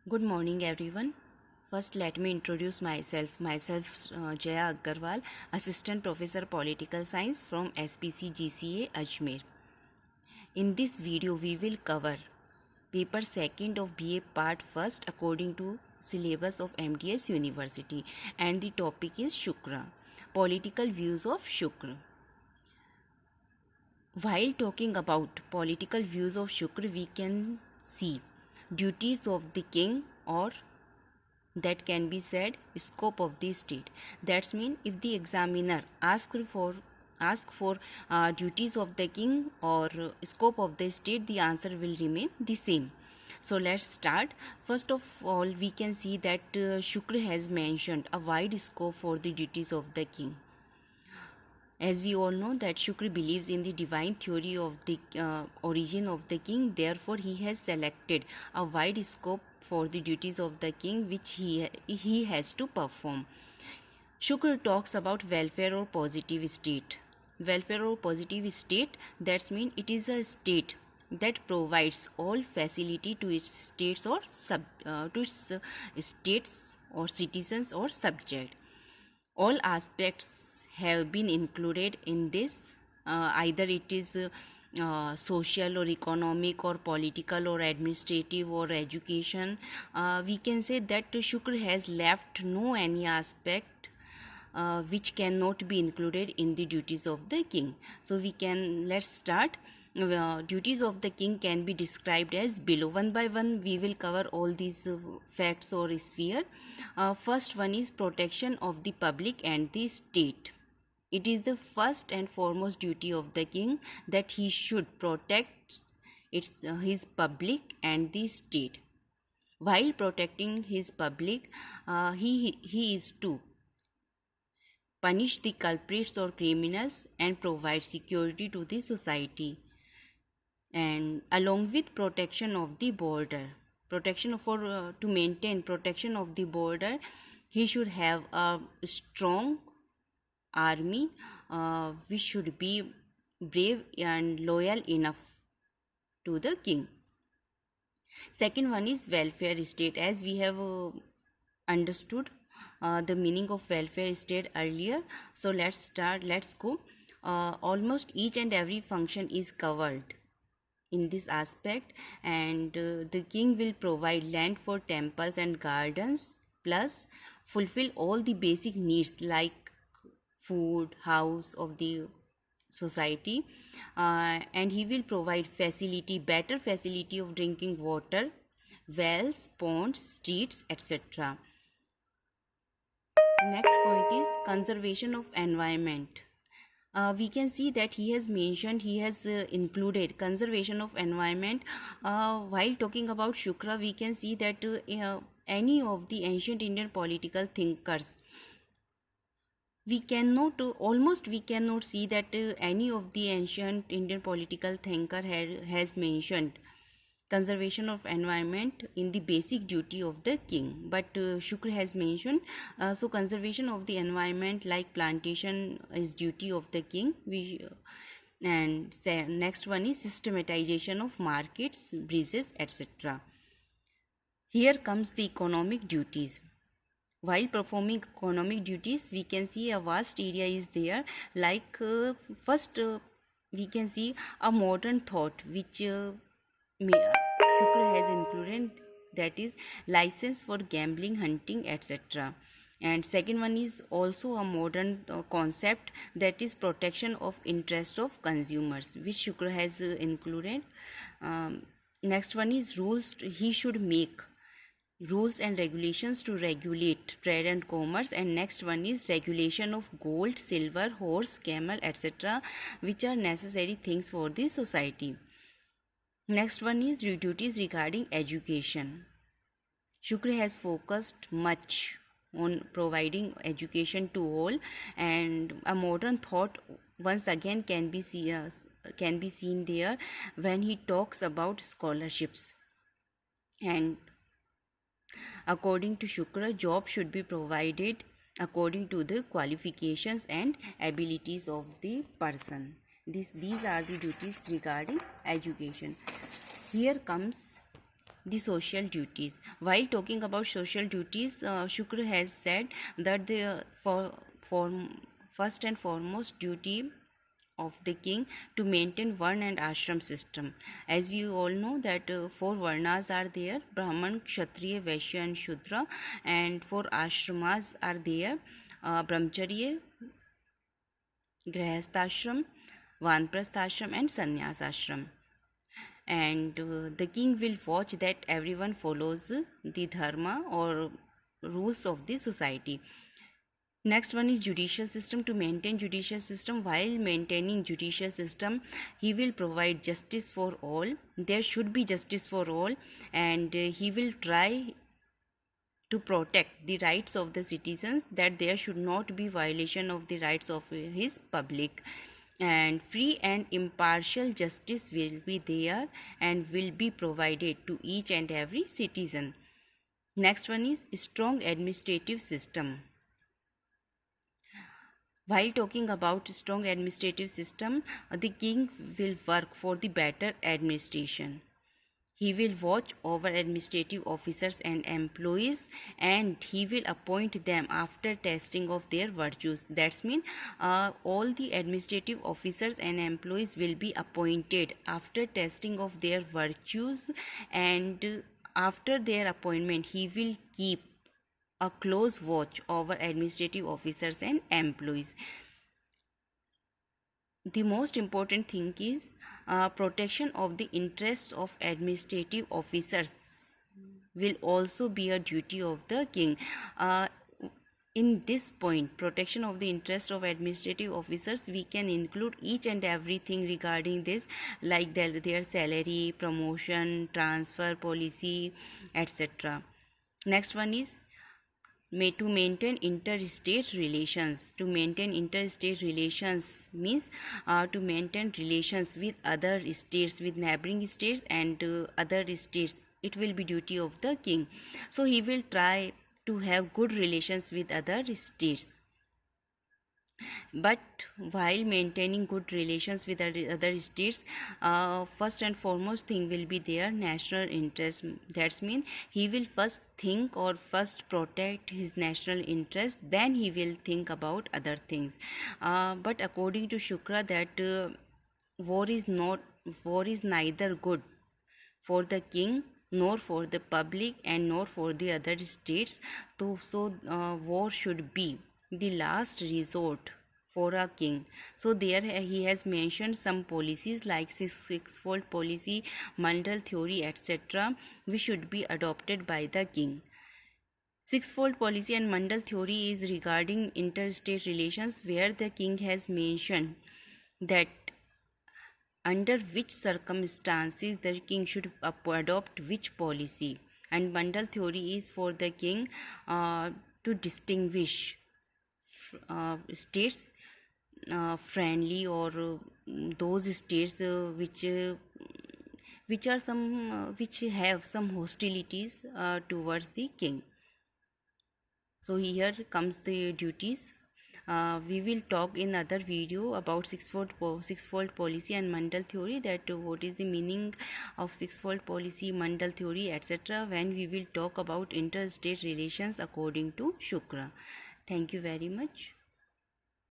Good morning, everyone. First, let me introduce myself. Jaya Agarwal, Assistant Professor Political Science from SPC GCA Ajmer. In this video, we will cover paper 2nd of BA part 1st according to syllabus of MDS University, and the topic is Shukra, political views of Shukra. While talking about political views of Shukra, we can see duties of the king, or that can be said scope of the state. That's mean if the examiner ask for duties of the king or scope of the state, the answer will remain the same. So let's start. First of all, we can see that Shukra has mentioned a wide scope for the duties of the king. As we all know that Shukra believes in the divine theory of the origin of the king, therefore he has selected a wide scope for the duties of the king which he has to perform. Shukra talks about welfare or positive state. Welfare or positive state, that's mean it is a state that provides all facility to its states or states or citizens or subject. All aspects have been included in this, either it is social or economic or political or administrative or education. We can say that Shukra has left no any aspect which cannot be included in the duties of the king. So let's start. Duties of the king can be described as below. One by one we will cover all these facts or sphere. First one is protection of the public and the state. It is the first and foremost duty of the king that he should protect his public and the state. While protecting his public, he is to punish the culprits or criminals and provide security to the society, and along with protection of the border, to maintain protection of the border, he should have a strong army which should be brave and loyal enough to the king. Second one is welfare state. As we have understood the meaning of welfare state earlier, so let's go. Almost each and every function is covered in this aspect, and the king will provide land for temples and gardens, plus fulfill all the basic needs like food, house of the society, and he will provide better facility of drinking water, wells, ponds, streets, etc. Next point is conservation of environment. We can see that he has included conservation of environment. While talking about Shukra, we can see that any of the ancient Indian political thinkers, we cannot see that any of the ancient Indian political thinker has mentioned conservation of environment in the basic duty of the king, but Shukra has mentioned. So conservation of the environment like plantation is duty of the king. And next one is systematization of markets, bridges, etc. Here comes the economic duties. While performing economic duties, we can see a vast area is there, like first we can see a modern thought which Shukra has included, that is license for gambling, hunting, etc. And second one is also a modern concept, that is protection of interest of consumers, which Shukra has included. Next one is rules. He should make rules and regulations to regulate trade and commerce. And next one is regulation of gold, silver, horse, camel, etc., which are necessary things for the society. Next one is duties regarding education. Shukra has focused much on providing education to all, and a modern thought once again can be seen there when he talks about scholarships. And according to Shukra, job should be provided according to the qualifications and abilities of the person. These are the duties regarding education. Here comes the social duties. While talking about social duties, Shukra has said that the for first and foremost duty of the king to maintain varna and ashram system. As you all know that four varnas are there: Brahman, Kshatriya, Vaishya and Shudra, and four ashramas are there: Brahmacharya, Grihasthashram, Vanprasthashram and Sannyasashram. And the king will watch that everyone follows the dharma or rules of the society. Next one is judicial system. To maintain judicial system, while maintaining judicial system, he will provide justice for all. There should be justice for all, and he will try to protect the rights of the citizens, that there should not be violation of the rights of his public, and free and impartial justice will be there and will be provided to each and every citizen. Next one is strong administrative system. While talking about strong administrative system, the king will work for the better administration. He will watch over administrative officers and employees, and he will appoint them after testing of their virtues. That's mean all the administrative officers and employees will be appointed after testing of their virtues, and after their appointment he will keep a close watch over administrative officers and employees. The most important thing is protection of the interests of administrative officers will also be a duty of the king. In this point, protection of the interest of administrative officers, we can include each and everything regarding this, like their salary, promotion, transfer policy, etc. Next one is to maintain interstate relations. To maintain interstate relations means to maintain relations with other states, with neighboring states and other states. It will be duty of the king. So he will try to have good relations with other states. But while maintaining good relations with other states, first and foremost thing will be their national interest. That's mean he will first think or first protect his national interest, then he will think about other things. But according to Shukra, that war is neither good for the king nor for the public and nor for the other states. So war should be the last resort for a king. So there he has mentioned some policies like sixfold policy, Mandal theory, etc., which should be adopted by the king. Sixfold policy and Mandal theory is regarding interstate relations, where the king has mentioned that under which circumstances the king should adopt which policy, and Mandal theory is for the king to distinguish states friendly or those states which are some which have some hostilities towards the king. So here comes the duties. We will talk in other video about sixfold policy and Mandal theory, that what is the meaning of sixfold policy, Mandal theory, etc., when we will talk about interstate relations according to Shukra. Thank you very much.